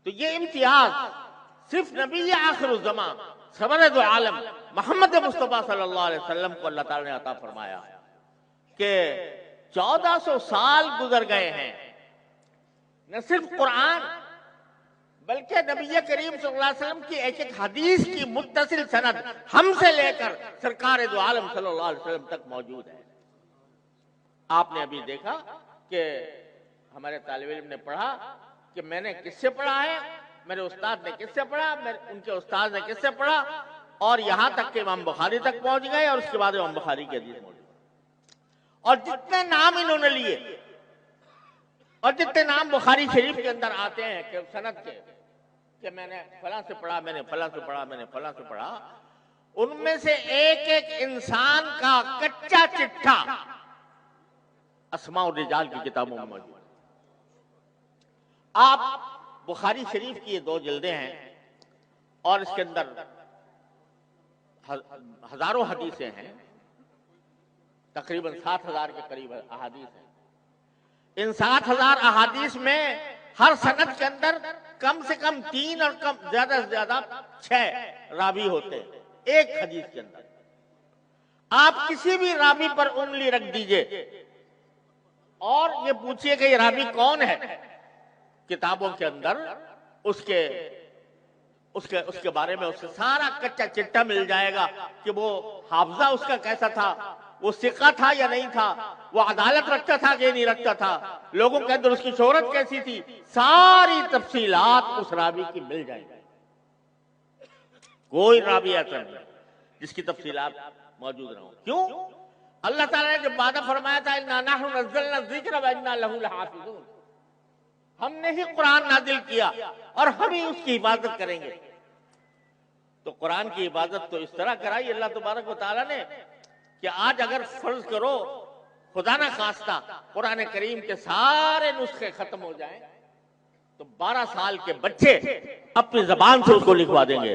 تو یہ امتیاز صرف نبی آخر الزمان سرور عالم محمد مصطفیٰ صلی اللہ علیہ وسلم کو اللہ تعالیٰ نے عطا فرمایا کہ 1400 سال گزر گئے ہیں، نہ صرف قرآن بلکہ نبی کریم صلی اللہ علیہ وسلم کی ایک ایک حدیث کی متصل سند ہم سے لے کر سرکار دو عالم صلی اللہ علیہ وسلم تک موجود ہے۔ آپ نے ابھی دیکھا کہ ہمارے طالب علم نے پڑھا کہ میں نے کس سے پڑھا ہے، میرے استاد نے کس سے پڑھا، ان کے استاد نے کس سے پڑھا، اور یہاں تک کہ امام بخاری تک پہنچ گئے، اور اس کے بعد امام بخاری کی حدیث موجود ہے۔ اور جتنے نام انہوں نے لیے اور جتنے نام بخاری شریف کے اندر آتے ہیں کہ سند کے کہ میں نے فلاں سے پڑھا، میں نے فلاں سے پڑھا، میں نے فلاں سے پڑھا، ان میں سے ایک ایک انسان کا کچا چٹھا اسماء الرجال کی کتابوں میں موجود ہے۔ آپ بخاری شریف کی یہ 2 جلدیں ہیں اور اس کے اندر ہزاروں حدیثیں ہیں، تقریباً 60,000 کے قریب احادیث ہیں۔ ان 60,000 احادیث میں ہر سند کے اندر کم سے کم 3 اور زیادہ سے زیادہ 6 راوی ہوتے ہیں ایک حدیث کے اندر۔ آپ کسی بھی راوی پر انگلی رکھ دیجئے اور یہ پوچھئے کہ یہ راوی کون ہے، کتابوں کے اندر اس کے بارے میں اس سے سارا کچا چٹا مل جائے گا کہ وہ حافظہ اس کا کیسا تھا، وہ ثقہ تھا یا نہیں تھا، وہ عدالت رکھتا تھا کہ نہیں رکھتا تھا، لوگوں کے اندر اس کی شہرت کیسی تھی، ساری تفصیلات اس راوی کی مل جائیں گی۔ کوئی راوی ایسا نہیں جس کی تفصیلات موجود نہ ہوں۔ کیوں؟ اللہ تعالیٰ نے جب وعدہ فرمایا تھا اِنَّا نَحْنُ نَزَّلْنَا الذِّكْرَ وَإِنَّا لَهُ لَحَافِظُونَ، ہم نے ہی قرآن نازل کیا اور ہم ہی اس کی حفاظت کریں گے۔ تو قرآن کی حفاظت تو اس طرح کرائی اللہ تبارک و تعالیٰ نے کہ آج اگر فرض کرو خدا نہ خواستہ قرآن کریم کے سارے نسخے ختم ہو جائیں تو 12 سال کے بچے اپنی زبان سے اس کو لکھوا دیں گے،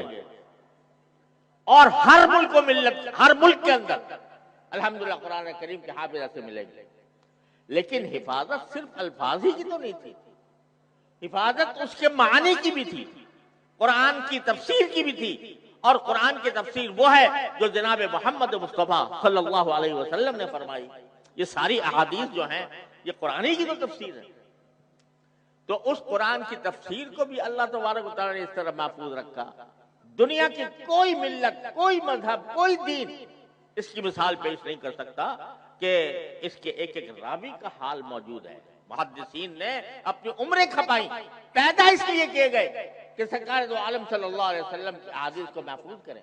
اور ہر ملک و ملت، ہر ملک کے اندر الحمدللہ قرآن کریم کے حافظ سے ملیں گے۔ لیکن حفاظت صرف الفاظ ہی کی تو نہیں تھی، حفاظت اس کے معنی کی بھی تھی، قرآن کی تفسیر کی بھی تھی، اور قرآن کی تفسیر وہ ہے جو جناب محمد مصطفیٰ صلی اللہ علیہ وسلم نے فرمائی۔ یہ ساری احادیث جو ہیں یہ قرآن کی تو تفسیر ہے۔ تو اس قرآن کی تفسیر کو بھی اللہ تبارک و تعالیٰ نے اس طرح محفوظ رکھا، دنیا کی کوئی ملت، کوئی مذہب، کوئی دین اس کی مثال پیش نہیں کر سکتا کہ اس کے ایک ایک راوی کا حال موجود ہے۔ محدثین نے اپنی عمریں کھپائیں، پیدا اس لیے کیے گئے کہ سرکار دو عالم صلی اللہ علیہ وسلم کی احادیث کو محفوظ کریں۔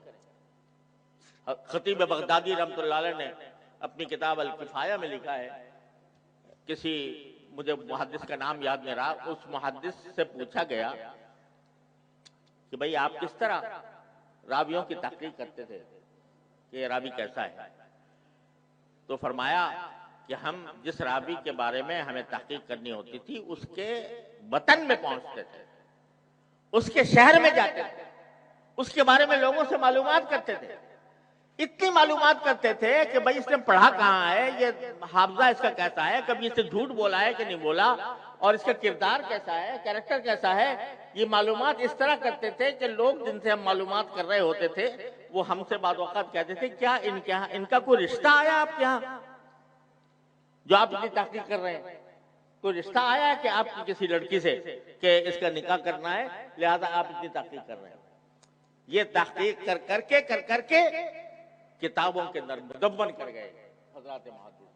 خطیب بغدادی رحمۃ اللہ علیہ نے اپنی کتاب الکفایہ میں لکھا ہے، کسی مجھے محدث کا نام یاد نہیں رہا، اس محدث سے پوچھا گیا کہ بھئی آپ کس طرح راویوں کی تحقیق کرتے تھے کہ یہ راوی کیسا ہے؟ تو فرمایا کہ ہم جس راوی کے بارے میں ہمیں تحقیق کرنی ہوتی تھی اس کے وطن میں پہنچتے تھے، اس کے شہر میں جاتے تھے، اس کے بارے میں لوگوں سے معلومات کرتے تھے، اتنی معلومات کرتے تھے کہ بھئی اس نے پڑھا کہاں ہے، یہ حافظہ اس کا کیسا ہے، کبھی اس سے جھوٹ بولا ہے کہ نہیں بولا، اور اس کا کردار کیسا ہے، کیریکٹر کیسا ہے۔ یہ معلومات اس طرح کرتے تھے کہ لوگ جن سے ہم معلومات کر رہے ہوتے تھے وہ ہم سے بعض اوقات کہتے تھے کیا ان کا کوئی رشتہ آیا آپ کے ہاں جو آپ اتنی تحقیق کر رہے ہیں؟ کوئی رشتہ آیا ہے کہ آپ کی کسی لڑکی سے کہ اس کا نکاح کرنا ہے لہذا آپ اتنی تحقیق کر رہے ہیں؟ یہ تحقیق کر کر کے کتابوں کے اندر مدون کر گئے حضرات محدثین۔